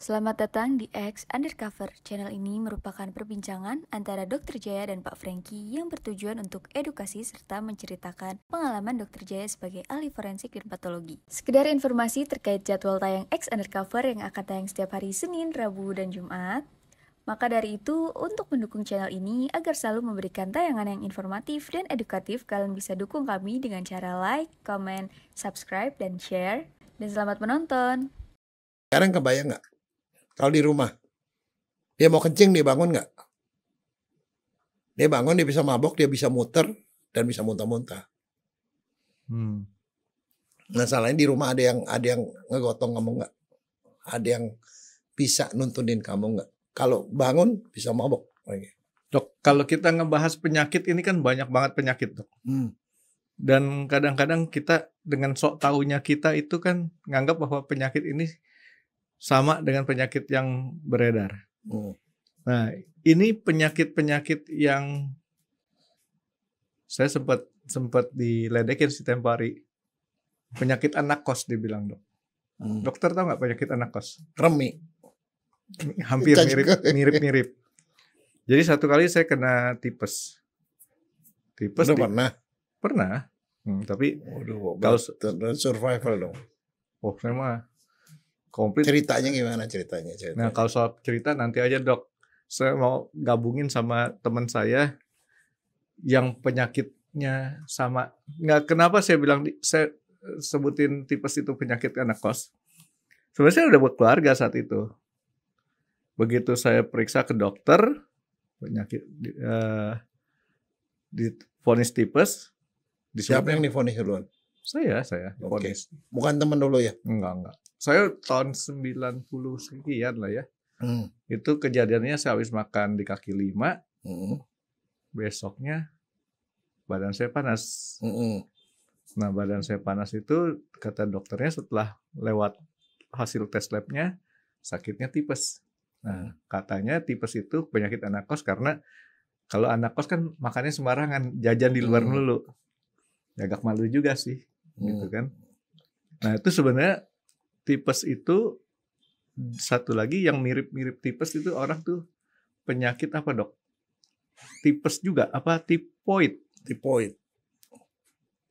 Selamat datang di X Undercover. Channel ini merupakan perbincangan antara Dr. Jaya dan Pak Franky yang bertujuan untuk edukasi serta menceritakan pengalaman Dr. Jaya sebagai ahli forensik dan patologi. Sekedar informasi terkait jadwal tayang X Undercover yang akan tayang setiap hari Senin, Rabu, dan Jumat. Maka dari itu, untuk mendukung channel ini agar selalu memberikan tayangan yang informatif dan edukatif, kalian bisa dukung kami dengan cara like, comment, subscribe, dan share. Dan selamat menonton. Sekarang kebayang nggak? Kalau di rumah, dia mau kencing, dia bangun nggak? Dia bangun, dia bisa mabok, dia bisa muter, dan bisa muntah-muntah. Masalahnya di rumah ada yang ngegotong kamu nggak? Ada yang bisa nuntunin kamu nggak? Kalau bangun bisa mabok. Dok, kalau kita ngebahas penyakit ini kan banyak banget penyakit, Dok. Dan kadang-kadang kita dengan sok taunya kita itu kan nganggap bahwa penyakit ini sama dengan penyakit yang beredar. Nah, ini penyakit-penyakit yang saya sempat diledekin si tempo hari. Penyakit anak kos dibilang, Dok. Dokter tahu nggak penyakit anak kos? Remi. Hampir mirip. Jadi satu kali saya kena tipes. Udah pernah? Pernah. Tapi kalau survival dong. Oh, saya mah komplit. Ceritanya gimana ceritanya? Nah, kalau soal cerita nanti aja, Dok. Saya mau gabungin sama teman saya yang penyakitnya sama. Nggak, kenapa saya sebutin tipes itu penyakit anak kos. Sebenarnya saya udah buat keluarga saat itu. Begitu saya periksa ke dokter, penyakit divonis tipes. Siapa yang divonis duluan? Saya. Oke. Bukan teman dulu ya? Enggak. Saya tahun 90 sekian lah ya. Itu kejadiannya saya habis makan di kaki 5. Besoknya badan saya panas. Nah, badan saya panas itu kata dokternya setelah lewat hasil tes labnya sakitnya tipes. Nah, katanya tipes itu penyakit anak kos karena kalau anak kos kan makannya sembarangan, jajan di luar dulu. Ya agak malu juga sih, gitu kan. Nah, itu sebenarnya tipes itu satu lagi yang mirip-mirip tipes itu orang tuh penyakit apa, Dok? Tipes juga apa tipoid? Tipoid.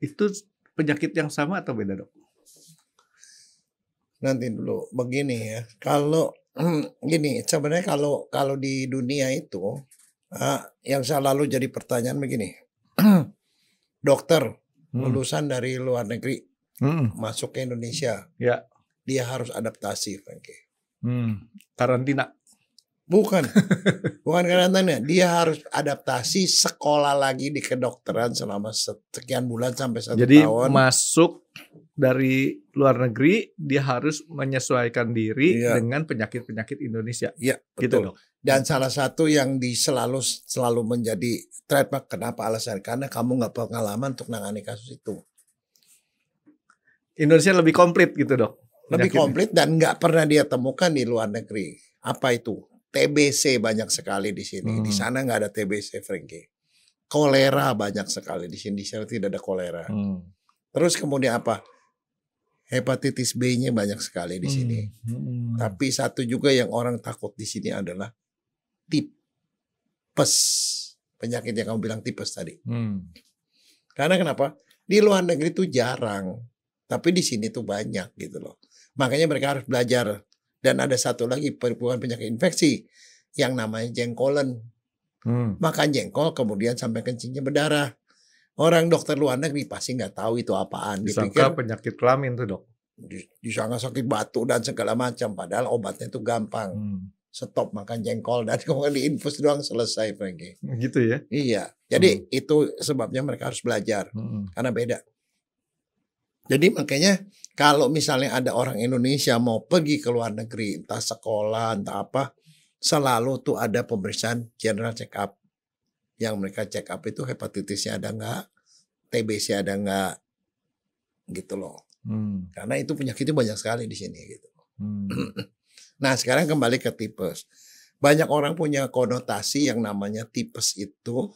Itu penyakit yang sama atau beda, Dok? Nanti dulu begini ya. Kalau gini, sebenarnya kalau di dunia itu yang selalu jadi pertanyaan begini. Dokter lulusan dari luar negeri masuk ke Indonesia. Ya. Dia harus adaptasi, Franky. Karantina. Bukan karantina. Dia harus adaptasi, sekolah lagi di kedokteran selama sekian bulan sampai 1 tahun. Jadi masuk dari luar negeri, dia harus menyesuaikan diri dengan penyakit-penyakit Indonesia. Iya, betul. Gitu, Dok. Dan salah satu yang selalu menjadi trademark, kenapa alasan? Karena kamu nggak pengalaman untuk nangani kasus itu. Indonesia lebih komplit gitu, Dok. Lebih komplit dan nggak pernah dia temukan di luar negeri. Apa itu? TBC banyak sekali di sini. Di sana nggak ada TBC, Franky. Kolera banyak sekali di sini. Di sana tidak ada kolera. Terus kemudian apa? Hepatitis B-nya banyak sekali di sini. Tapi satu juga yang orang takut di sini adalah tipes. Penyakit yang kamu bilang tipes tadi. Karena kenapa? Di luar negeri itu jarang. Tapi di sini tuh banyak gitu loh. Makanya mereka harus belajar. Dan ada satu lagi bukan penyakit infeksi yang namanya jengkolen. Makan jengkol kemudian sampai kencingnya berdarah. Orang dokter luar negeri pasti nggak tahu itu apaan. Disangka penyakit kelamin tuh, Dok. Disangka sakit batu dan segala macam. Padahal obatnya itu gampang. Stop makan jengkol dan kemudian diinfus doang selesai, Franky. Gitu ya? Iya. Jadi itu sebabnya mereka harus belajar. Karena beda. Jadi makanya kalau misalnya ada orang Indonesia mau pergi ke luar negeri, entah sekolah, entah apa, selalu tuh ada pemeriksaan general check up. Yang mereka check up itu hepatitisnya ada nggak, TBC ada nggak, gitu loh. Karena itu penyakitnya banyak sekali di sini gitu. Nah, sekarang kembali ke tipes. Banyak orang punya konotasi yang namanya tipes itu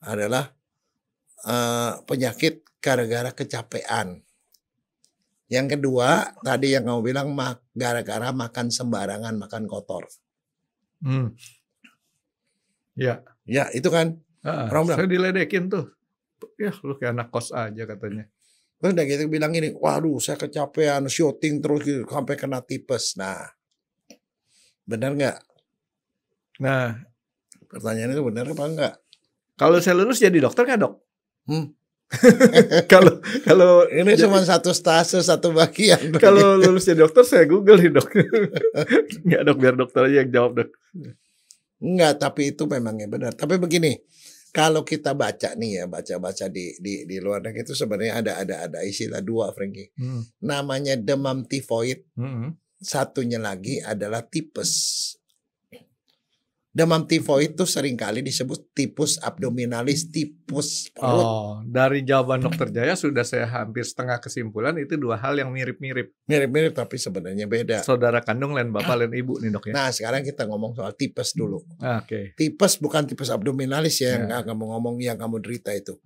adalah penyakit gara-gara kecapean. Yang kedua, tadi yang kamu bilang gara-gara makan sembarangan, makan kotor. Ya. Ya, itu kan. Saya diledekin tuh. Ya, lu kayak anak kos aja katanya. Terus udah gitu bilang gini, waduh saya kecapean, syuting terus gitu, sampai kena tipes. Nah, benar nggak? Nah, pertanyaan itu benar apa enggak? Kalau saya lulus jadi dokter kan dok? Kalau ini cuma satu stase, satu bagian. Kalau lulus jadi dokter saya Google nih dok. Nggak dok, biar dokter aja yang jawab dok. Enggak, tapi itu memangnya benar. Tapi begini, kalau kita baca nih ya, baca di luar negeri itu sebenarnya ada istilah dua, Frankie. Namanya demam tifoid. Satunya lagi adalah tipes. Demam tifoid itu seringkali disebut tipus abdominalis, tipus perut. Dari jawaban Dokter Jaya sudah saya hampir setengah kesimpulan itu dua hal yang mirip-mirip. Mirip-mirip tapi sebenarnya beda. Saudara kandung lain bapak lain ibu nih dok ya. Nah sekarang kita ngomong soal tipes dulu. Oke. Tipes bukan tipus abdominalis ya yang kamu ngomong, yang kamu derita itu.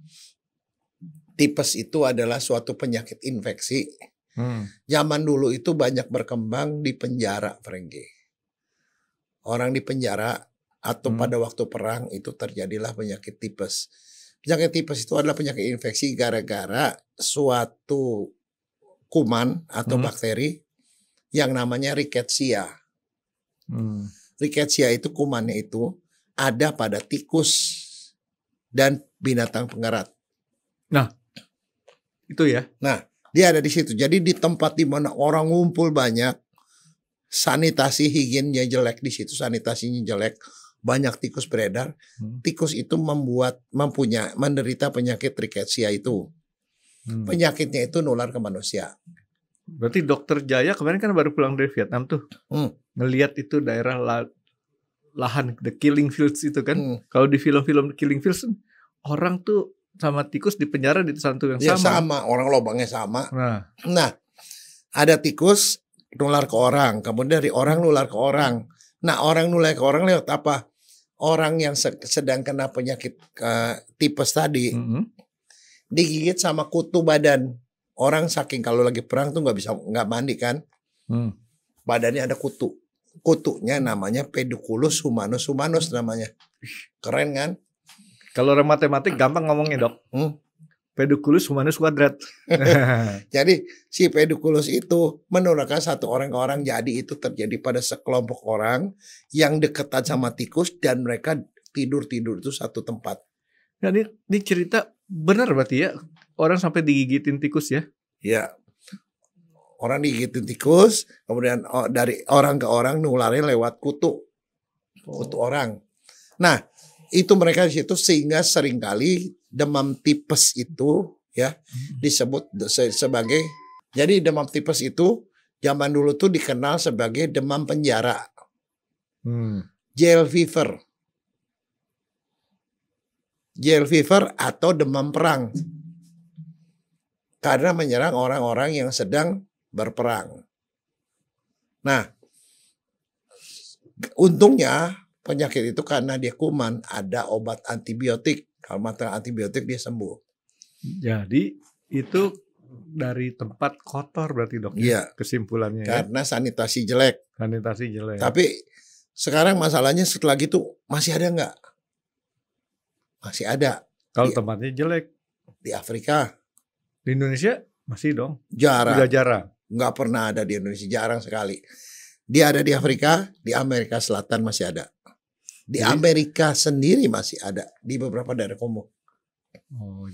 Tipes itu adalah suatu penyakit infeksi. Zaman dulu itu banyak berkembang di penjara, Frankie. Orang di penjara atau pada waktu perang itu terjadilah penyakit tipes. Penyakit tipes itu adalah penyakit infeksi gara-gara suatu kuman atau bakteri yang namanya rickettsia. Rickettsia itu kumannya itu ada pada tikus dan binatang pengerat. Nah, itu ya. Nah, dia ada di situ. Jadi di tempat di mana orang ngumpul banyak, sanitasi higiennya jelek di situ, sanitasinya jelek, banyak tikus beredar. Tikus itu menderita penyakit rickettsia itu. Penyakitnya itu nular ke manusia. Berarti Dokter Jaya kemarin kan baru pulang dari Vietnam tuh. Ngelihat itu daerah lahan The Killing Fields itu kan. Kalau di film-film Killing Fields orang tuh sama tikus di penjara di satu yang sama. Ya sama, orang lubangnya sama. Nah, ada tikus nular ke orang, kemudian dari orang nular ke orang. Nah, orang nular ke orang lewat apa? Orang yang sedang kena penyakit tipes tadi digigit sama kutu badan. Orang saking kalau lagi perang tuh nggak mandi kan? Badannya ada kutu. Kutunya namanya Pedunculus humanus namanya. Keren kan? Kalau orang matematik gampang ngomongnya dok. Pedunculus humanus kuadrat. Jadi si Pedunculus itu menularkan satu orang ke orang. Jadi itu terjadi pada sekelompok orang yang deketan sama tikus dan mereka tidur itu satu tempat. Nah, ini cerita benar berarti ya, orang sampai digigitin tikus ya? Ya, orang digigitin tikus, kemudian dari orang ke orang nularnya lewat kutu orang. Nah, itu mereka di situ sehingga seringkali demam tipes itu ya disebut sebagai, jadi demam tipes itu zaman dulu tuh dikenal sebagai demam penjara, jail fever atau demam perang karena menyerang orang-orang yang sedang berperang. Nah, untungnya penyakit itu karena dia kuman, ada obat antibiotik. Kalau makan antibiotik dia sembuh. Jadi itu dari tempat kotor berarti dok? Iya. Kesimpulannya. Karena sanitasi jelek. Sanitasi jelek. Tapi sekarang masalahnya setelah gitu masih ada nggak? Masih ada. Kalau tempatnya jelek. Di Afrika. Di Indonesia masih dong? Jarang. Udah jarang. Nggak pernah ada di Indonesia, jarang sekali. Dia ada di Afrika, di Amerika Selatan masih ada. Di Amerika sendiri masih ada di beberapa daerah kumuh.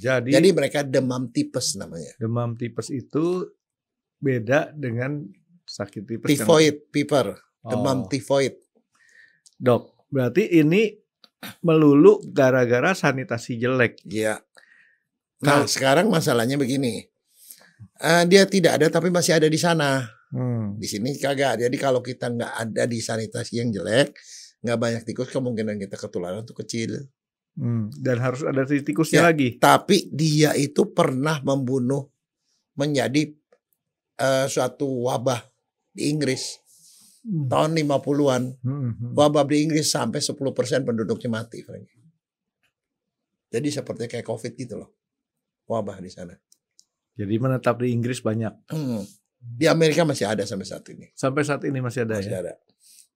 Jadi mereka demam tipes namanya. Demam tipes itu beda dengan sakit tipes. Typhoid fever, demam typhoid. Dok, berarti ini melulu gara-gara sanitasi jelek. Iya. Nah, sekarang masalahnya begini. Dia tidak ada tapi masih ada di sana. Di sini kagak. Jadi kalau kita nggak ada di sanitasi yang jelek, nggak banyak tikus, kemungkinan kita ketularan tuh kecil. Dan harus ada tikusnya lagi. Tapi dia itu pernah membunuh, menjadi suatu wabah di Inggris tahun 50-an. Wabah di Inggris sampai 10% penduduknya mati, Frank. Jadi seperti kayak COVID gitu loh, wabah di sana. Jadi menetap di Inggris banyak. Di Amerika masih ada sampai saat ini. Sampai saat ini masih ada Masih ya? ada.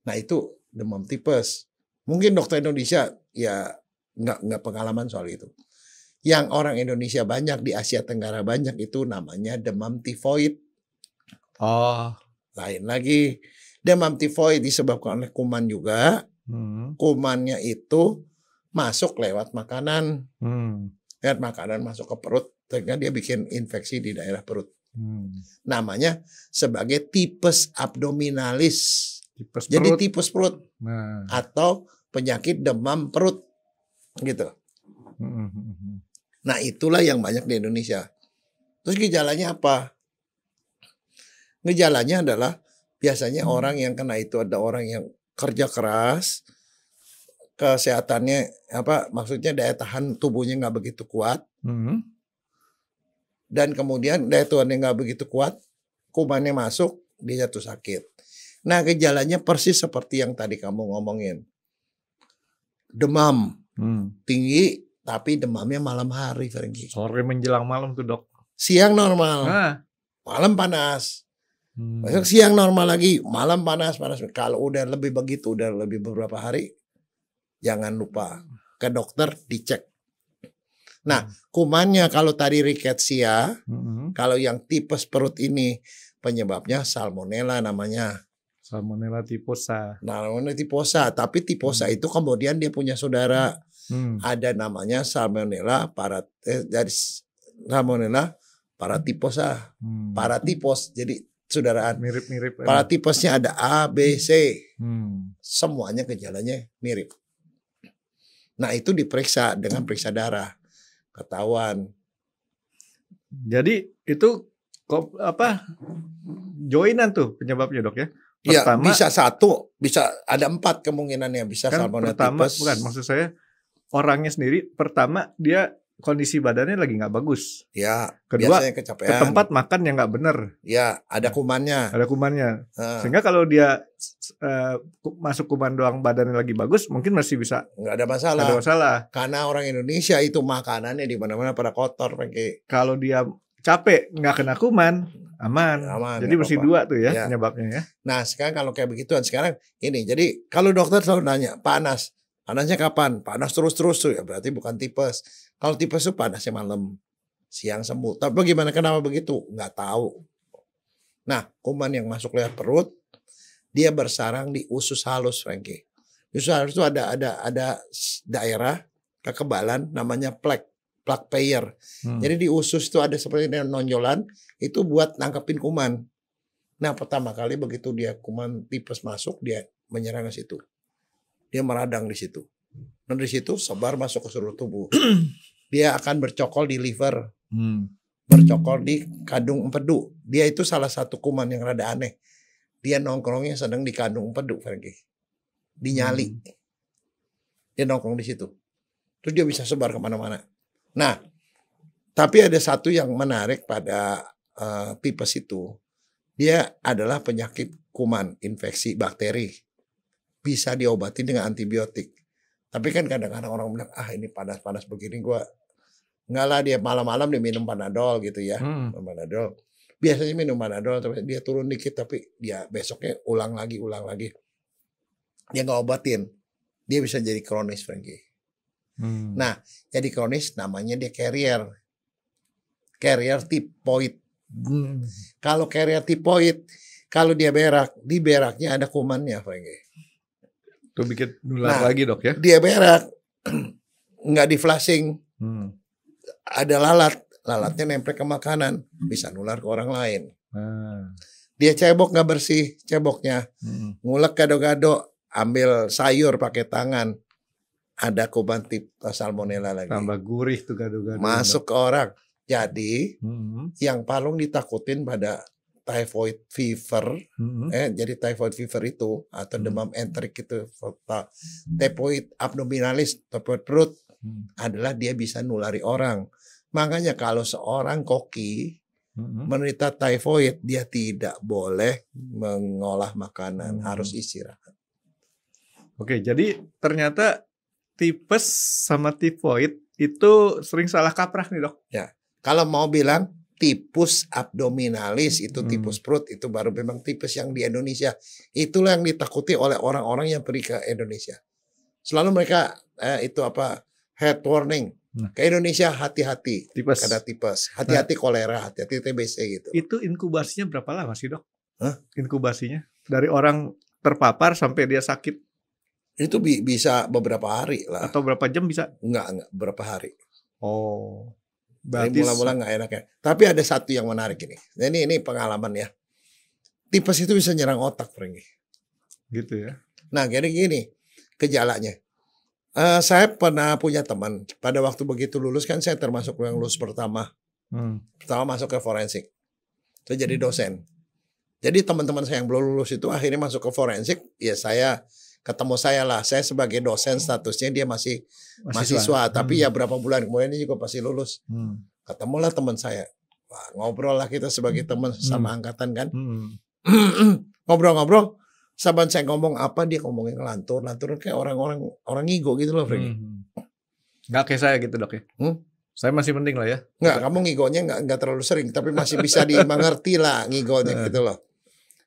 Nah itu demam tipes. Mungkin dokter Indonesia ya nggak pengalaman soal itu. Yang orang Indonesia banyak, di Asia Tenggara banyak, itu namanya demam tifoid. Oh. Lain lagi. Demam tifoid disebabkan oleh kuman juga. Kumannya itu masuk lewat makanan. Lewat makanan masuk ke perut. Sehingga dia bikin infeksi di daerah perut. Namanya sebagai tipes abdominalis. Jadi tipes perut. Atau penyakit demam perut. Gitu. Nah itulah yang banyak di Indonesia. Terus gejalanya apa? Gejalanya adalah biasanya orang yang kena itu ada orang yang kerja keras, kesehatannya maksudnya daya tahan tubuhnya nggak begitu kuat, dan kemudian daya tahannya nggak begitu kuat, kumannya masuk, dia jatuh sakit. Nah gejalanya persis seperti yang tadi kamu ngomongin, demam tinggi, tapi demamnya malam hari, Franky. Sore menjelang malam tuh dok. Siang normal, malam panas. Besok siang normal lagi, malam panas. Kalau udah lebih begitu, udah lebih beberapa hari, jangan lupa ke dokter dicek. Nah, kumannya kalau tadi rickettsia, kalau yang tipes perut ini penyebabnya salmonella namanya. Salmonella typhosa. Salmonella typhosa, tapi typhosa itu kemudian dia punya saudara. Ada namanya salmonella dari salmonella paratiphosa. Paratipos, jadi saudaraan. Mirip-mirip. Paratipesnya ada A, B, C. Semuanya gejalanya mirip. Nah itu diperiksa dengan periksa darah. Ketahuan. Jadi itu joinan tuh penyebabnya dok ya? Iya, bisa satu, bisa ada 4 kemungkinannya bisa kan salmonella pertama, typhus. Bukan, maksud saya orangnya sendiri pertama dia kondisi badannya lagi nggak bagus. Ya. Kedua, biasanya kecapean. Ke tempat makan yang nggak bener. Ya, ada kumannya. Ada kumannya. Sehingga kalau dia masuk kuman doang badannya lagi bagus, mungkin masih bisa. Nggak ada masalah. Nggak ada masalah. Karena orang Indonesia itu makanannya di mana-mana pada kotor. Kalau dia capek nggak kena kuman, aman. Jadi mesti 2 tuh ya penyebabnya ya. Nah sekarang kalau kayak begituan sekarang ini. Jadi kalau dokter selalu nanya panas. Panasnya kapan? Panas terus-terus tuh ya berarti bukan tipes. Kalau tipes itu panasnya malam, siang sembuh. Tapi bagaimana kenapa begitu? Nggak tahu. Nah kuman yang masuk lewat perut, dia bersarang di usus halus, Franky. Usus halus itu ada daerah kekebalan namanya plaque payer. Jadi di usus itu ada seperti nonjolan, itu buat nangkepin kuman. Nah pertama kali begitu dia kuman tipes masuk, dia menyerang ke situ. Dia meradang di situ. Dan di situ sebar masuk ke seluruh tubuh. Dia akan bercokol di liver. Bercokol di kandung empedu. Dia itu salah satu kuman yang rada aneh. Dia nongkrongnya sedang di kandung empedu, Franky. Di nyali. Dia nongkrong di situ. Terus dia bisa sebar kemana-mana. Nah, tapi ada satu yang menarik pada tipes itu. Dia adalah penyakit kuman, infeksi bakteri. Bisa diobati dengan antibiotik. Tapi kan kadang-kadang orang bilang, ini panas-panas begini gue. Enggak lah, dia malam-malam dia minum Panadol gitu ya. Panadol. Biasanya minum Panadol, tapi dia turun dikit, tapi dia besoknya ulang lagi. Dia nggak obatin. Dia bisa jadi kronis, Franky. Nah, jadi kronis namanya dia carrier tipoid. Kalau carrier tipoid, kalau dia berak, di beraknya ada kumannya, Franky. Itu bikin nular lagi dok ya? Dia berak, nggak di flushing, ada lalatnya nempel ke makanan, bisa nular ke orang lain. Dia cebok nggak bersih ceboknya, ngulek gado-gado, ambil sayur pakai tangan, ada kuman salmonella lagi. Tambah gurih tuh gado-gado. Masuk ke orang. Jadi yang paling ditakutin pada typhoid fever, jadi typhoid fever itu atau demam enterik itu, typhoid abdominalis, typhoid perut, adalah dia bisa nulari orang. Makanya kalau seorang koki menderita typhoid, dia tidak boleh mengolah makanan, harus istirahat. Oke, jadi ternyata tipes sama tifoid itu sering salah kaprah nih dok. Ya, kalau mau bilang tipus abdominalis itu tipus perut itu baru memang tipes yang di Indonesia. Itulah yang ditakuti oleh orang-orang yang pergi ke Indonesia. Selalu mereka itu apa head warning. Ke Indonesia hati-hati karena tipes, hati-hati kolera, hati-hati TBC gitu. Itu inkubasinya berapa lama sih, Dok? Inkubasinya dari orang terpapar sampai dia sakit? Itu bisa beberapa hari lah. Atau berapa jam bisa? Enggak berapa hari. Oh. Berarti mula-mula nggak enak ya. Tapi ada satu yang menarik ini. Ini pengalaman ya. Tipes itu bisa nyerang otak, Franky. Gitu ya. Nah, jadi gini gejalanya. Saya pernah punya teman. Pada waktu begitu lulus kan saya termasuk yang lulus pertama. Pertama masuk ke forensik. Saya jadi dosen. Jadi teman-teman saya yang belum lulus itu akhirnya masuk ke forensik. Ya ketemu saya lah. Saya sebagai dosen statusnya dia masih mahasiswa. Tapi ya berapa bulan kemudian dia juga pasti lulus. Ketemulah teman saya. Wah, ngobrol lah kita sebagai teman sama angkatan kan. Ngobrol-ngobrol. Saban saya ngomong apa dia ngomongin ngelantur kayak orang ngigo gitu loh, Franky. Nggak kayak saya gitu, Dok ya. Saya masih mending lah ya. Nggak, kamu ngigonya nggak terlalu sering, tapi masih bisa dimengerti lah ngigonya gitu loh.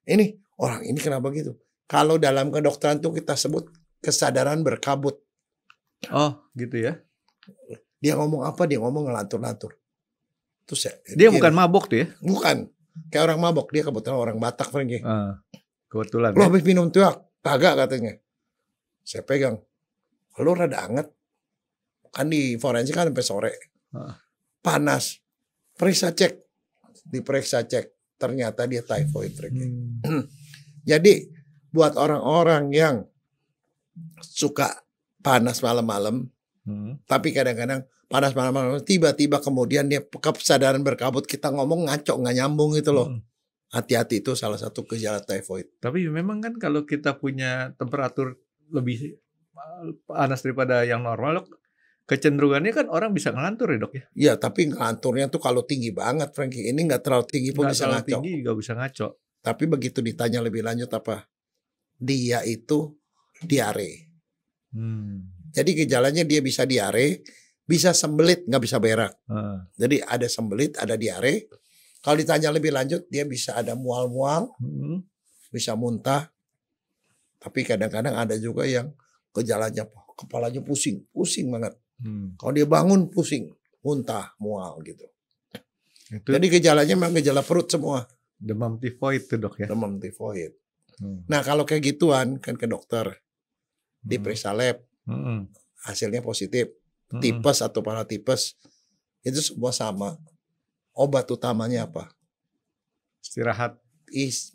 Ini orang ini kenapa gitu? Kalau dalam kedokteran tuh kita sebut kesadaran berkabut. Oh, gitu ya. Dia ngomong apa? Dia ngomong ngelantur. Terus dia bukan mabok tuh ya? Bukan. Kayak orang mabok, dia kebetulan orang Batak, Franky. Kebetulan. Lo habis minum tuak? Kagak katanya. Saya pegang. Lo rada anget. Kan di forensik kan sampai sore. Panas. Periksa cek. Diperiksa cek. Ternyata dia typhoid. Jadi buat orang-orang yang suka panas malam-malam. Tapi kadang-kadang panas malam-malam. Tiba-tiba kemudian dia kesadaran berkabut. Kita ngomong ngaco. Nggak nyambung gitu loh. Hati-hati itu salah satu gejala typhoid. Tapi memang kan kalau kita punya temperatur lebih panas daripada yang normal, kecenderungannya kan orang bisa ngelantur ya, Dok ya? Iya, tapi ngelanturnya tuh kalau tinggi banget, Franky. Ini nggak terlalu tinggi pun bisa ngaco. Tinggi juga bisa ngaco. Tapi begitu ditanya lebih lanjut apa? Dia itu diare. Jadi gejalanya dia bisa diare, bisa sembelit, nggak bisa berak. Jadi ada sembelit, ada diare. Kalau ditanya lebih lanjut, dia bisa ada mual-mual, bisa muntah. Tapi kadang-kadang ada juga yang gejalanya kepalanya pusing banget. Kalau dia bangun pusing, muntah, mual gitu. Jadi gejalanya memang gejala perut semua. Demam tifoid tuh, Dok ya. Demam tifoid. Nah kalau kayak gituan kan ke dokter, diperiksa lab, hasilnya positif, tipes atau paratipes, itu semua sama. Obat utamanya apa? Istirahat.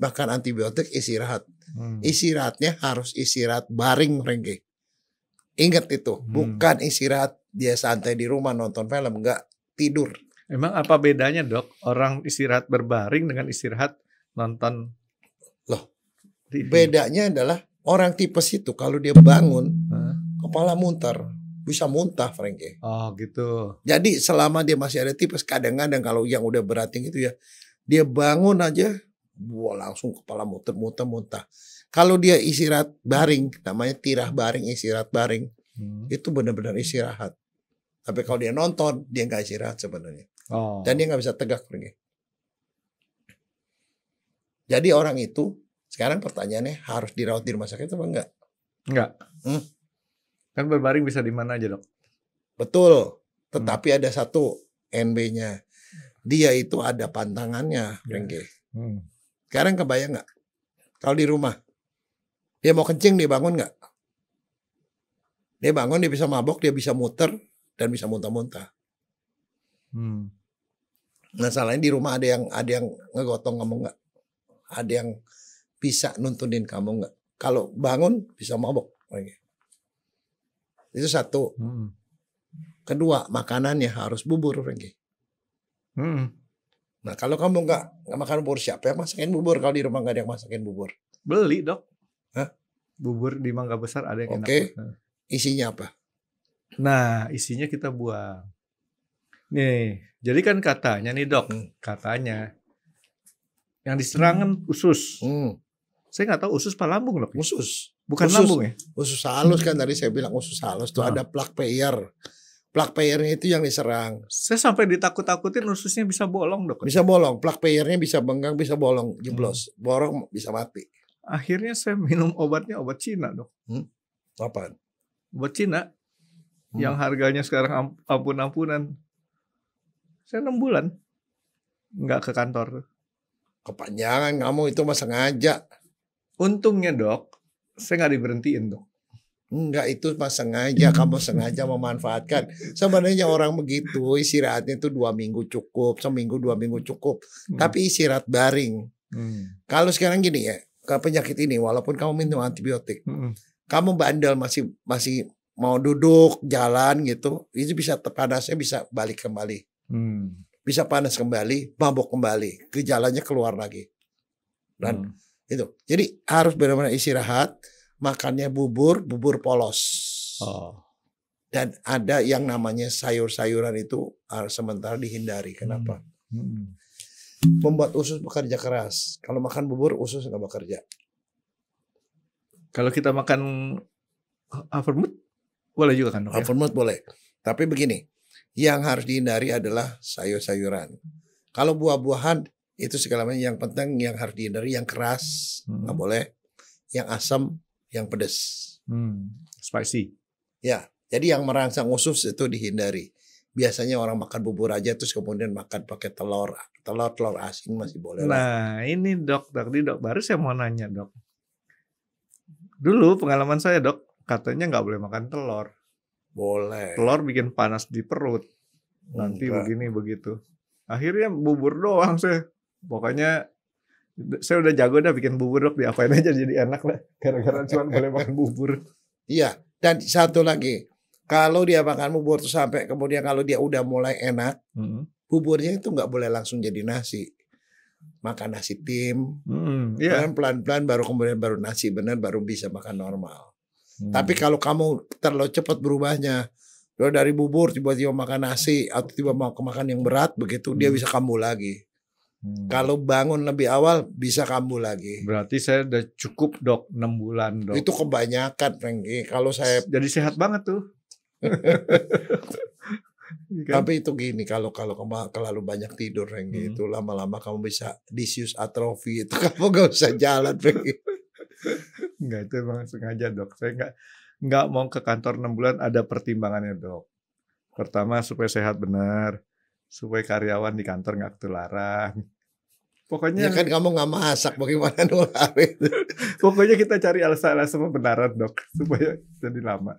Makan antibiotik, istirahat. Istirahatnya harus istirahat baring, Franky. Ingat itu, bukan istirahat dia santai di rumah nonton film, enggak tidur. Emang apa bedanya, Dok? Orang istirahat berbaring dengan istirahat nonton? Loh, bedanya adalah orang tipes itu kalau dia bangun, kepala muter. Bisa muntah, Franky. Oh gitu. Jadi selama dia masih ada tipes, kadang-kadang kalau yang udah berating itu ya, dia bangun aja, langsung kepala muntah. Kalau dia istirahat baring, namanya tirah baring, istirahat baring, itu benar-benar istirahat. Tapi kalau dia nonton, dia nggak istirahat sebenarnya. Dan dia nggak bisa tegak, Franky. Jadi orang itu, sekarang pertanyaannya harus dirawat di rumah sakit apa enggak? Enggak. Kan berbaring bisa di mana aja, Dok? Betul. Tetapi ada satu NB-nya. Dia itu ada pantangannya, Franky. Sekarang kebayang nggak? Kalau di rumah, dia mau kencing, dia bangun nggak? Dia bangun, dia bisa mabok, dia bisa muter, dan bisa muntah-muntah. Nah, salahnya di rumah ada yang ngegotong kamu nggak? Ada yang bisa nuntunin kamu nggak? Kalau bangun bisa mabok, Franky. Itu satu. Kedua, makanannya harus bubur, Franky. Nah, kalau kamu nggak makan bubur, siapa yang masakin bubur? Kalau di rumah nggak ada yang masakin bubur. Beli, Dok. Hah? Bubur di Mangga Besar ada yang enak. Oke. Isinya apa? Nah, isinya kita buang. Nih, jadi kan katanya nih, Dok. Katanya yang diserang usus. Saya nggak tahu usus apa lambung, Dok. Usus. Bukan lambung ya? Usus halus kan tadi saya bilang usus halus tuh ada plak Peyer. Plug payer-nya itu yang diserang. Saya sampai ditakut-takutin ususnya bisa bolong, Dok. Bisa bolong, plug payer-nya bisa bengkang, bisa bolong, jeblos. Borong bisa mati. Akhirnya saya minum obatnya obat Cina, Dok. Apaan? Obat Cina yang harganya sekarang ampun-ampunan. Saya 6 bulan nggak ke kantor. Kepanjangan kamu itu mah sengaja. Untungnya, Dok, saya nggak diberhentiin, Dok. Enggak, itu pas sengaja, kamu sengaja memanfaatkan. Sebenarnya orang begitu istirahatnya itu 2 minggu cukup, seminggu 2 minggu cukup. Tapi istirahat baring. Kalau sekarang gini ya, ke penyakit ini walaupun kamu minum antibiotik, kamu bandel masih mau duduk, jalan gitu, itu bisa panasnya bisa balik kembali. Bisa panas kembali, mabok kembali, gejalanya keluar lagi. Dan itu. Jadi harus benar-benar istirahat. Makannya bubur polos. Dan ada yang namanya sayur-sayuran itu sementara dihindari. Kenapa? Membuat usus bekerja keras. Kalau makan bubur, usus nggak bekerja. Kalau kita makan Havermut, boleh juga kan? Havermut boleh. Tapi begini, yang harus dihindari adalah sayur-sayuran. Kalau buah-buahan, itu segala macam. Yang penting yang harus dihindari, yang keras, nggak boleh. Yang asam, yang pedas, spicy. Ya, jadi yang merangsang usus itu dihindari. Biasanya orang makan bubur aja terus kemudian makan pakai telur asin masih boleh. Nah, ini dok, baru saya mau nanya, Dok. Dulu pengalaman saya, Dok, katanya nggak boleh makan telur. Boleh. Telur bikin panas di perut. Nanti begini begitu. Akhirnya bubur doang saya. Pokoknya saya udah jago dah bikin bubur, Dok, diapain aja jadi enak lah. Gara-gara cuma boleh makan bubur. Iya, dan satu lagi. Kalau dia makan bubur tuh sampai kemudian kalau dia udah mulai enak, buburnya itu nggak boleh langsung jadi nasi. Makan nasi tim, pelan-pelan baru nasi benar baru bisa makan normal. Tapi kalau kamu terlalu cepat berubahnya, dari bubur tiba-tiba makan nasi atau tiba mau makan yang berat begitu, dia bisa kambuh lagi. Kalau bangun lebih awal bisa kambuh lagi. Berarti saya udah cukup, Dok, 6 bulan, Dok. Itu kebanyakan, Franky. Kalau saya jadi sehat banget tuh. Tapi itu gini, kalau terlalu banyak tidur, Franky, itu lama-lama kamu bisa disuse atrofi, itu kamu gak usah jalan, Franky. Enggak, itu emang sengaja, Dok. Saya nggak mau ke kantor 6 bulan, ada pertimbangannya, Dok. Pertama supaya sehat benar, supaya karyawan di kantor nggak ketularan. Pokoknya ya kan kamu nggak masak, bagaimana nularin? Pokoknya kita cari alasan-alasan pembenaran, Dok, supaya jadi lama.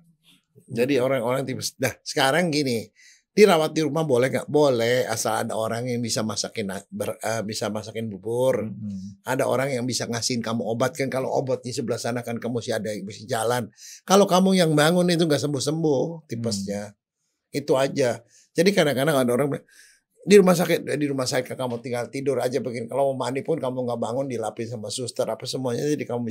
Jadi orang-orang tipes. Nah sekarang gini, dirawat di rumah boleh nggak? Boleh, asal ada orang yang bisa masakin bubur. Ada orang yang bisa ngasihin kamu obat, kan kalau obatnya sebelah sana kan kamu ada yang bisa jalan. Kalau kamu yang bangun itu nggak sembuh-sembuh tipesnya. Itu aja. Jadi kadang-kadang ada orang di rumah sakit kamu tinggal tidur aja begini. Kalau mau mandi pun kamu nggak bangun, dilapis sama suster apa semuanya. Jadi kamu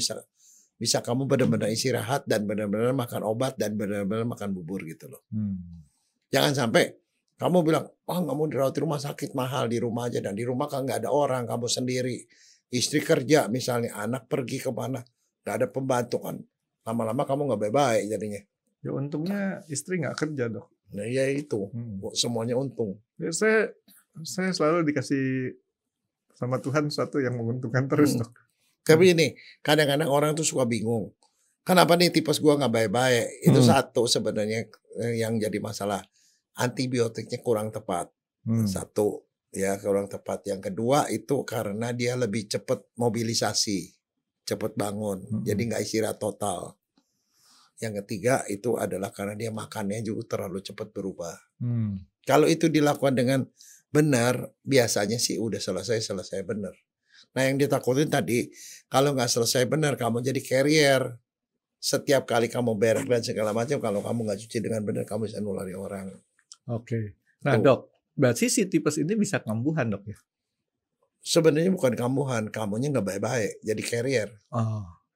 bisa kamu benar-benar istirahat dan benar-benar makan obat dan benar-benar makan bubur gitu loh. Jangan sampai kamu bilang, nggak mau dirawat di rumah sakit, mahal, di rumah aja. Dan di rumah kan nggak ada orang, kamu sendiri. Istri kerja misalnya, anak pergi kemana, nggak ada pembantu kan. Lama-lama kamu nggak baik-baik jadinya. Ya untungnya istri nggak kerja, Dok. Nah ya itu, semuanya untung. Ya, saya selalu dikasih sama Tuhan sesuatu yang menguntungkan terus, Dok. Tapi ini kadang-kadang orang tuh suka bingung. Kenapa nih tipes gua nggak baik-baik? Itu satu sebenarnya yang jadi masalah. Antibiotiknya kurang tepat. Satu ya kurang tepat. Yang kedua itu karena dia lebih cepat mobilisasi, cepat bangun. Jadi nggak istirahat total. Yang ketiga itu adalah karena dia makannya juga terlalu cepat berubah. Kalau itu dilakukan dengan benar, biasanya sih udah selesai benar. Nah yang ditakutin tadi, kalau nggak selesai benar, kamu jadi carrier. Setiap kali kamu berak dan segala macam, kalau kamu nggak cuci dengan benar, kamu bisa nulari orang. Oke. Nah Dok, berarti si tipes ini bisa kambuhan, Dok ya? Sebenarnya bukan kambuhan, kamunya nggak baik-baik, jadi carrier.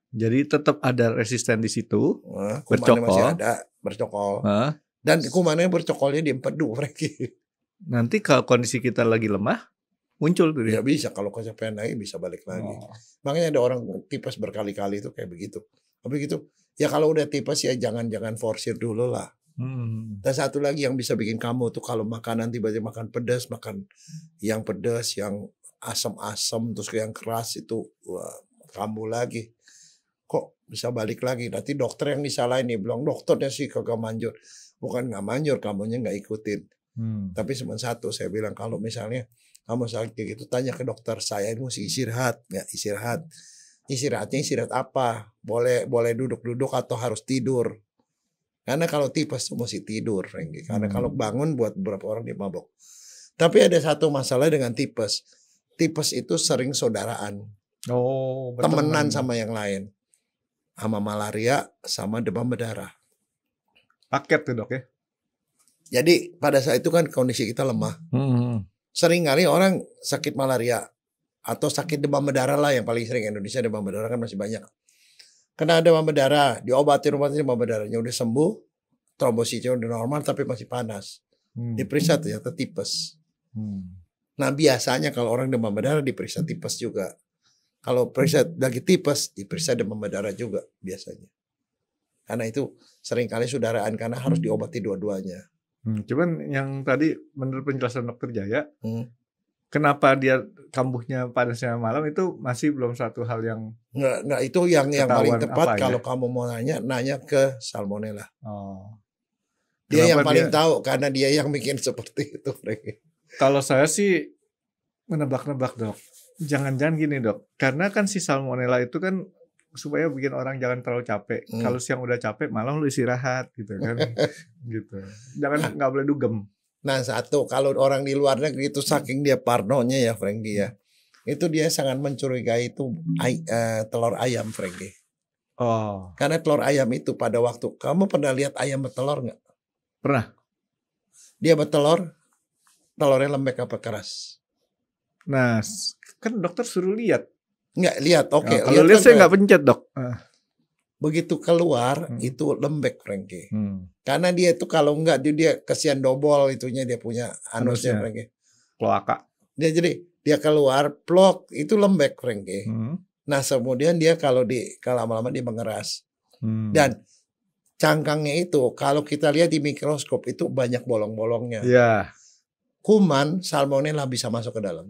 Jadi tetap ada resisten di situ, kumannya masih ada, bercokol. Dan kumannya bercokolnya di empedu, Franky. Nanti kalau kondisi kita lagi lemah, muncul tuh dia. Ya bisa, kalau kecapean lagi bisa balik lagi. Makanya ada orang tipes berkali-kali itu kayak begitu. Tapi gitu, ya kalau udah tipes ya jangan forsir dulu lah. Dan satu lagi yang bisa bikin kamu tuh kalau makanan tiba-tiba makan pedas, makan yang pedas, yang asam-asam, terus yang keras itu, wah, kambuh lagi. Kok bisa balik lagi? Nanti dokter yang disalahin nih, bilang dokternya sih kagak manjur. Bukan nggak manjur, kamunya nggak ikutin. Tapi cuma satu, saya bilang kalau misalnya kamu sakit kayak gitu, tanya ke dokter, saya ini mesti istirahat, nggak istirahat. Istirahatnya istirahat apa? Boleh duduk-duduk atau harus tidur? Karena kalau tipes tuh mesti tidur, Frankie. Karena kalau bangun buat beberapa orang dia mabok. Tapi ada satu masalah dengan tipes. Tipes itu sering saudaraan. Oh, temenan sama yang lain. Sama malaria, sama demam berdarah. Paket tuh dok ya. Jadi pada saat itu kan kondisi kita lemah. Sering kali orang sakit malaria atau sakit demam berdarah lah yang paling sering. Indonesia demam berdarah kan masih banyak. Kena demam berdarah, diobatin demam berdarahnya udah sembuh, trombositnya udah normal tapi masih panas. Diperiksa ternyata tipes. Nah biasanya kalau orang demam berdarah diperiksa tipes juga. Kalau periksa lagi tipes, diperiksa demam berdarah juga biasanya. Karena itu seringkali saudaraan karena harus diobati dua-duanya. Cuman yang tadi menurut penjelasan dokter Jaya, kenapa dia kambuhnya panasnya malam itu masih belum satu hal yang nggak itu yang paling tepat kalau ya? kamu mau nanya ke Salmonella. Oh. Dia yang paling tahu karena dia yang bikin seperti itu. Kalau saya sih menebak-nebak dok, jangan-jangan gini dok, karena kan si Salmonella itu kan supaya bikin orang jangan terlalu capek. Kalau siang udah capek malam lu istirahat gitu kan, gitu. Jangan nggak boleh dugem. Nah satu, kalau orang di luar negeri itu saking dia parnonya ya Frankie ya. Itu dia sangat mencurigai itu telur ayam Frankie. Oh. Karena telur ayam itu pada waktu, kamu pernah lihat ayam bertelur nggak? Pernah. Dia bertelur, telurnya lembek apa keras? Nah kan dokter suruh lihat. Nggak lihat, oke. Nah, kalau lihat saya nggak pencet dok. Begitu keluar itu lembek Frankie. Karena dia itu kalau enggak dia kesian dobol itunya dia punya anusnya Frankie. Kloaka. Dia keluar plok itu lembek Frankie. Nah kemudian dia kalau lama-lama dia mengeras. Dan cangkangnya itu kalau kita lihat di mikroskop itu banyak bolong-bolongnya. Iya. Kuman Salmonella bisa masuk ke dalam.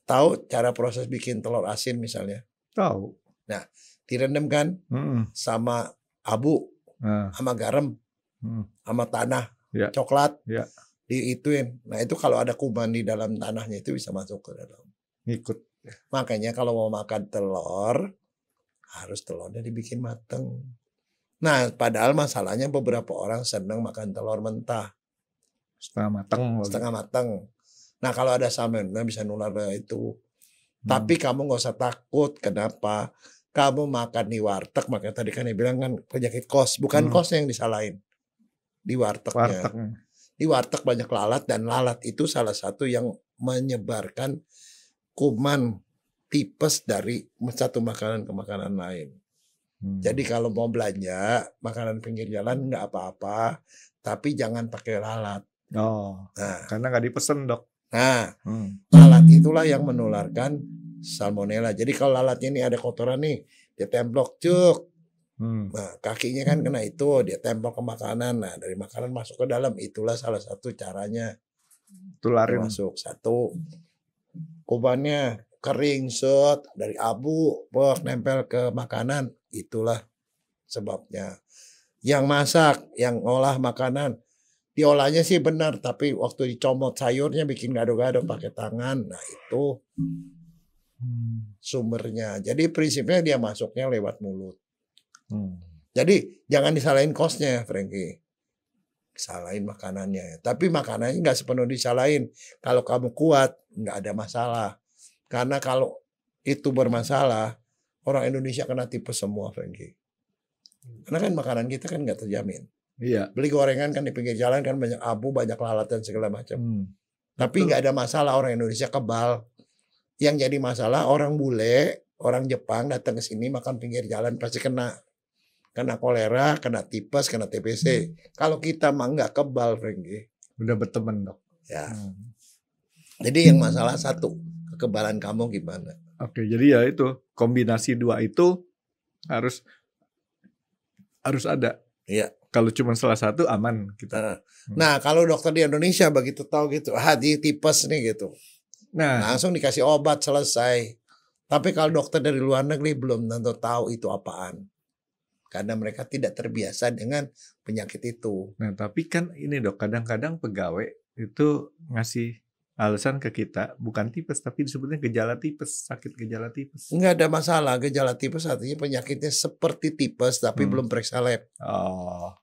Tahu cara proses bikin telur asin misalnya? Tahu. Nah, direndam kan sama abu, sama garam, sama tanah, coklat, diituin. Nah itu kalau ada kuman di dalam tanahnya itu bisa masuk ke dalam. Ikut. Makanya kalau mau makan telur harus telurnya dibikin mateng. Nah, padahal masalahnya beberapa orang senang makan telur mentah, setengah mateng. Nah kalau ada salmonella bisa nular itu. Tapi kamu nggak usah takut. Kenapa? Kamu makan di warteg, makanya tadi kan dia bilang kan penyakit kos, bukan kosnya yang disalahin, di wartegnya. Di warteg banyak lalat dan lalat itu salah satu yang menyebarkan kuman tipes dari satu makanan ke makanan lain. Jadi kalau mau belanja makanan pinggir jalan nggak apa-apa, tapi jangan pakai lalat. Oh, nah, karena nggak dipesen dok. Nah, lalat itulah yang menularkan Salmonella. Jadi kalau lalatnya ini ada kotoran nih, dia templok cuk. Nah, kakinya kan kena itu, dia templok ke makanan. Nah, dari makanan masuk ke dalam, itulah salah satu caranya. Tularin. Masuk satu, kubannya kering set dari abu, nempel ke makanan, itulah sebabnya. Yang masak, yang olah makanan, diolahnya sih benar, tapi waktu dicomot sayurnya bikin gado-gado pakai tangan. Nah itu sumbernya. Jadi prinsipnya dia masuknya lewat mulut. Jadi jangan disalahin kosnya Frankie. Salahin makanannya. Tapi makanannya nggak sepenuh disalahin. Kalau kamu kuat nggak ada masalah. Karena kalau itu bermasalah, orang Indonesia kena tipes semua Frankie. Karena kan makanan kita kan nggak terjamin. Iya. Beli gorengan kan di pinggir jalan kan banyak abu, banyak lalat dan segala macam. Tapi nggak ada masalah orang Indonesia kebal. Yang jadi masalah orang bule, orang Jepang datang ke sini makan pinggir jalan pasti kena kolera, kena tipes, kena TBC. Kalau kita mah nggak kebal, Frankie. Udah berteman dok. Ya. Jadi yang masalah satu, kekebalan kamu gimana? Oke, jadi ya itu kombinasi dua itu harus harus ada. Iya. Kalau cuma salah satu aman kita. Nah, kalau dokter di Indonesia begitu tahu gitu, dia tipes nih gitu. Nah, langsung dikasih obat selesai. Tapi kalau dokter dari luar negeri belum tentu tahu itu apaan. Karena mereka tidak terbiasa dengan penyakit itu. Nah, tapi kan ini dok, kadang-kadang pegawai itu ngasih alasan ke kita bukan tipes tapi disebutnya gejala tipes, sakit gejala tipes. Enggak ada masalah, gejala tipes artinya penyakitnya seperti tipes tapi belum periksa lab.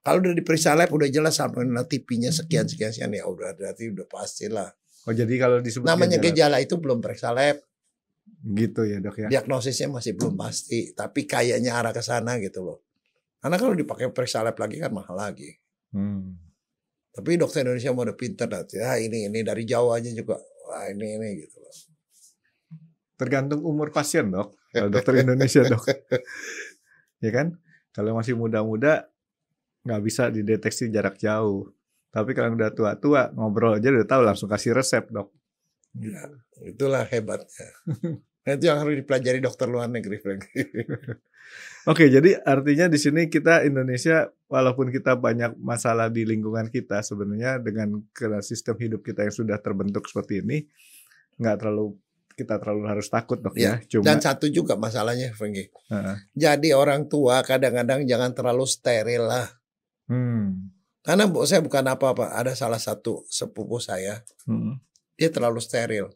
Kalau udah diperiksa lab udah jelas sampai tipinya sekian ya udah berarti udah pastilah. Oh, jadi kalau disebut namanya gejala itu belum periksa lab. Gitu ya, Dok ya. Diagnosisnya masih belum pasti, tapi kayaknya arah ke sana gitu loh. Karena kalau dipakai periksa lab lagi kan mahal lagi. Tapi dokter Indonesia mau udah pinter ini dari jauh aja juga. Wah, ini gitu loh. Tergantung umur pasien, Dok. Kalau dokter Indonesia, Dok. Ya kan? Kalau masih muda-muda nggak bisa dideteksi jarak jauh. Tapi kalau udah tua-tua ngobrol aja udah tahu langsung kasih resep, Dok. Ya, itulah hebatnya. Nah, itu yang harus dipelajari dokter luar negeri. Oke, jadi artinya di sini kita Indonesia walaupun kita banyak masalah di lingkungan kita sebenarnya dengan sistem hidup kita yang sudah terbentuk seperti ini nggak terlalu harus takut dok ya. Cuma, dan satu juga masalahnya, Fengki. Jadi orang tua kadang-kadang jangan terlalu steril lah. Karena saya bukan apa-apa. Ada salah satu sepupu saya, dia terlalu steril.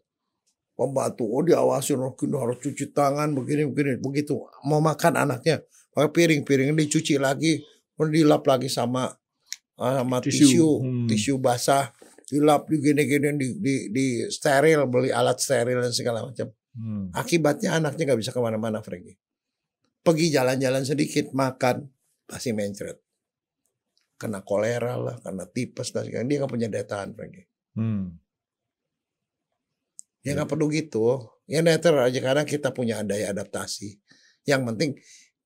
Pembantu, diawasin, harus cuci tangan, begini, begitu. Mau makan anaknya, pakai piring dicuci lagi, dilap lagi sama tisu basah, dilap, di steril, beli alat steril dan segala macam. Akibatnya anaknya nggak bisa kemana-mana, Frankie. Pergi jalan-jalan sedikit, makan, pasti mencret. Kena kolera lah, kena tipes, dan segala. Dia nggak punya daya tahan, Frankie. Ya nggak perlu gitu. Ya netter aja karena kita punya daya adaptasi. Yang penting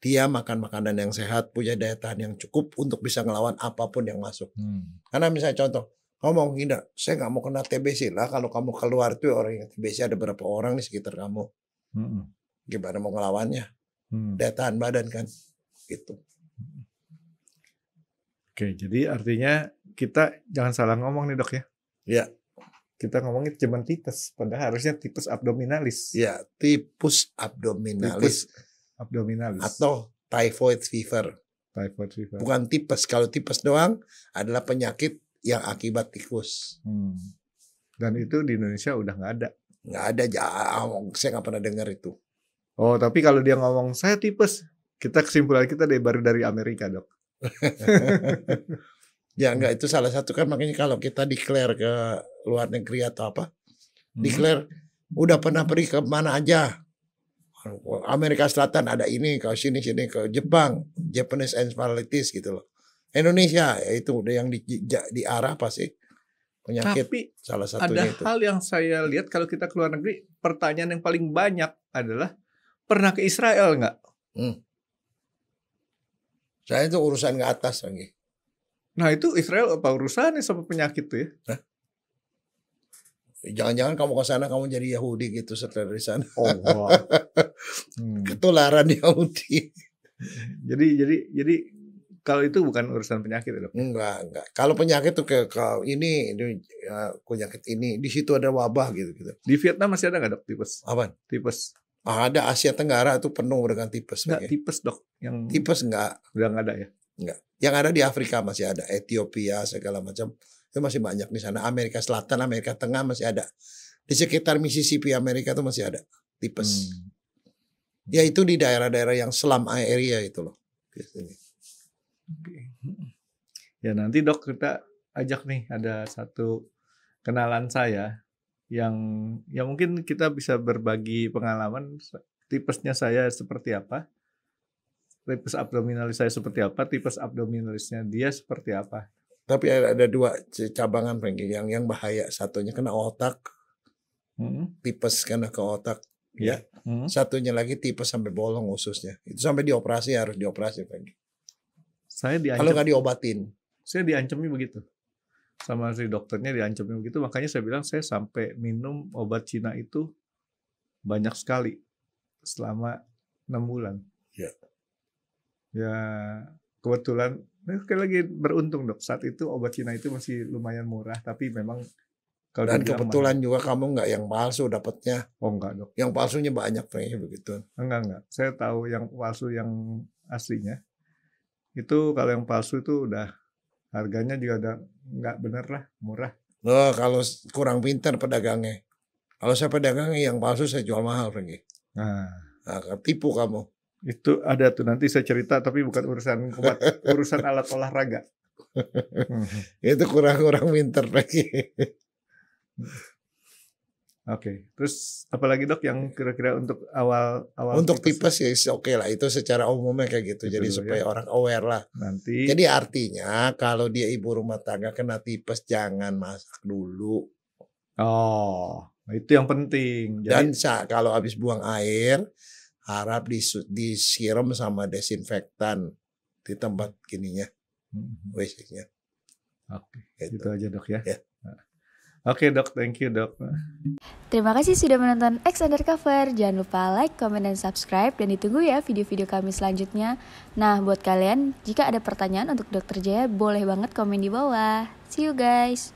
dia makan makanan yang sehat, punya daya tahan yang cukup untuk bisa ngelawan apapun yang masuk. Karena misalnya contoh, kamu mau menghindar, saya nggak mau kena TBC lah. Kalau kamu keluar tuh orang yang TBC ada berapa orang di sekitar kamu. Gimana mau ngelawannya? Daya tahan badan kan, gitu. Oke, jadi artinya kita jangan salah ngomong nih dok ya. Ya. Kita ngomongin cuma tipes, padahal harusnya tipes abdominalis. Ya, tipus abdominalis. Atau typhoid fever. Bukan tipes. Kalau tipes doang adalah penyakit yang akibat tikus. Dan itu di Indonesia udah nggak ada. Nggak ada, saya nggak pernah dengar itu. Oh, tapi kalau dia ngomong saya tipes, kita kesimpulan kita baru dari Amerika dok. Ya enggak, itu salah satu kan makanya kalau kita declare ke luar negeri atau apa, declare udah pernah pergi ke mana aja, Amerika Selatan ada ini, ke sini ke Jepang, Japanese encephalitis gitu loh. Indonesia ya itu udah yang di arah pasti penyakit. Tapi salah satunya ada itu. Hal yang saya lihat kalau kita ke luar negeri, pertanyaan yang paling banyak adalah pernah ke Israel nggak? Saya itu urusan ke atas lagi. Nah itu Israel apa urusannya sama penyakit tuh ya? Jangan-jangan kamu ke sana kamu jadi Yahudi gitu setelah dari sana. Oh, wow. Ketularan Yahudi. Jadi kalau itu bukan urusan penyakit ya, dok? Enggak. Kalau penyakit tuh ke ini penyakit ini di situ ada wabah gitu. Di Vietnam masih ada nggak dok tipes? Apaan? Tipes. Ada Asia Tenggara itu penuh dengan tipes. Enggak tipes dok. Yang tipes enggak. Udah nggak ada ya? Enggak. Yang ada di Afrika masih ada, Ethiopia segala macam. Itu masih banyak di sana. Amerika Selatan, Amerika Tengah masih ada. Di sekitar Mississippi Amerika itu masih ada tipes. Ya itu di daerah-daerah yang slum area itu loh. Biasanya. Ya nanti dok kita ajak nih ada satu kenalan saya yang mungkin kita bisa berbagi pengalaman tipesnya saya seperti apa. Tipes abdominalis saya seperti apa, tipes abdominalisnya dia seperti apa. Tapi ada dua cabangan Frankie yang bahaya. Satunya kena otak, tipes kena ke otak. Ya. Satunya lagi tipes sampai bolong ususnya. Itu sampai harus dioperasi Frankie. Saya diancam. Kalau nggak diobatin. Saya diancamnya begitu. Sama si dokternya diancamnya begitu. Makanya saya bilang saya sampai minum obat Cina itu banyak sekali selama 6 bulan. Ya. Ya kebetulan lagi beruntung dok, saat itu obat Cina itu masih lumayan murah, tapi memang kalau dan kebetulan juga kamu nggak yang palsu dapatnya. Oh enggak dok. Yang palsunya banyak kayaknya begitu. Enggak. Saya tahu yang palsu yang aslinya. Itu kalau yang palsu itu udah harganya juga udah nggak bener lah, murah. Oh, kalau kurang pintar pedagangnya. Kalau saya pedagangnya yang palsu saya jual mahal, Franky. Nah, tipu kamu. Itu ada tuh, nanti saya cerita, tapi bukan urusan obat, urusan alat olahraga. Itu kurang pintar lagi. Oke, terus apalagi dok yang kira-kira untuk awal untuk tipes ya oke lah, itu secara umumnya kayak gitu. Jadi supaya orang aware lah. Nanti. Jadi artinya kalau dia ibu rumah tangga kena tipes jangan masak dulu. Oh, itu yang penting. Dan kalau habis buang air harap disiram sama desinfektan di tempat gininya, WC-nya. Oke, gitu aja dok ya. Oke dok, thank you dok. Terima kasih sudah menonton X Undercover. Jangan lupa like, comment, dan subscribe. Dan ditunggu ya video-video kami selanjutnya. Nah, buat kalian, jika ada pertanyaan untuk Dr. Jaya, boleh banget komen di bawah. See you guys.